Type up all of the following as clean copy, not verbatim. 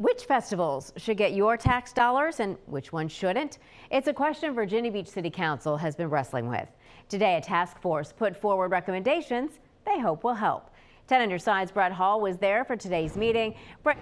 Which festivals should get your tax dollars and which ones shouldn't? It's a question Virginia Beach City Council has been wrestling with. Today, a task force put forward recommendations they hope will help. 10 on your side's Brett Hall was there for today's meeting. Brett.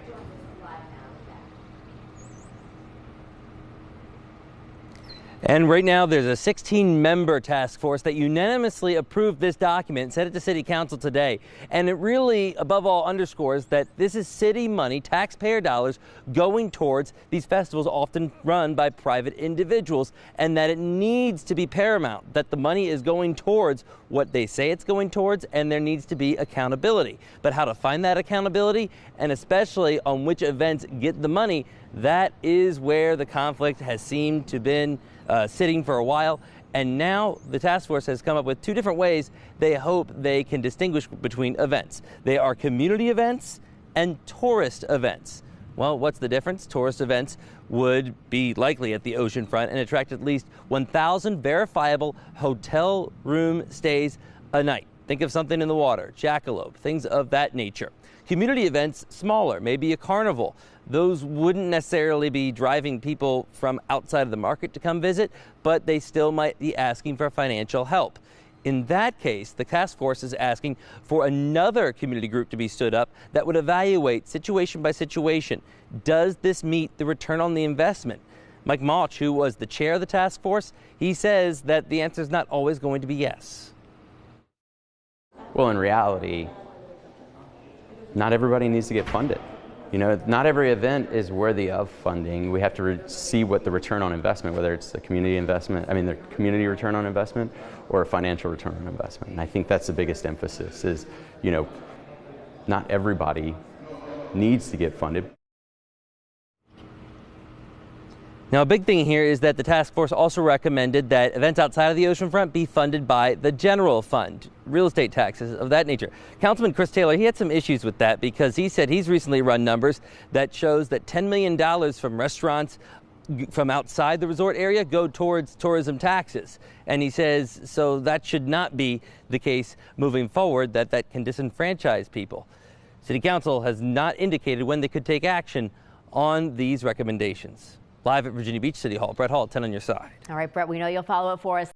And right now there's a 16-member task force that unanimously approved this document and sent it to City Council today. And it really, above all, underscores that this is city money, taxpayer dollars, going towards these festivals often run by private individuals, and that it needs to be paramount that the money is going towards what they say it's going towards, and there needs to be accountability. But how to find that accountability, and especially on which events get the money, that is where the conflict has seemed to been sitting for a while. And now the task force has come up with two different ways they hope they can distinguish between events. They are community events and tourist events. Well, what's the difference? Tourist events would be likely at the oceanfront and attract at least 1,000 verifiable hotel room stays a night. Think of something in the water, jackalope, things of that nature. Community events, smaller, maybe a carnival. Those wouldn't necessarily be driving people from outside of the market to come visit, but they still might be asking for financial help. In that case, the task force is asking for another community group to be stood up that would evaluate situation by situation. Does this meet the return on the investment? Mike Mauch, who was the chair of the task force, he says that the answer is not always going to be yes. Well, in reality, not everybody needs to get funded. You know, not every event is worthy of funding. We have to see what the return on investment, whether it's the community investment, the community return on investment or a financial return on investment. And I think that's the biggest emphasis is, you know, not everybody needs to get funded. Now, a big thing here is that the task force also recommended that events outside of the oceanfront be funded by the general fund, real estate taxes of that nature. Councilman Chris Taylor, he had some issues with that because he said he's recently run numbers that shows that $10 million from restaurants from outside the resort area go towards tourism taxes. And he says, so that should not be the case moving forward, that can disenfranchise people. City Council has not indicated when they could take action on these recommendations. Live at Virginia Beach City Hall, Brett Hall, 10 on your side. All right, Brett, we know you'll follow it for us.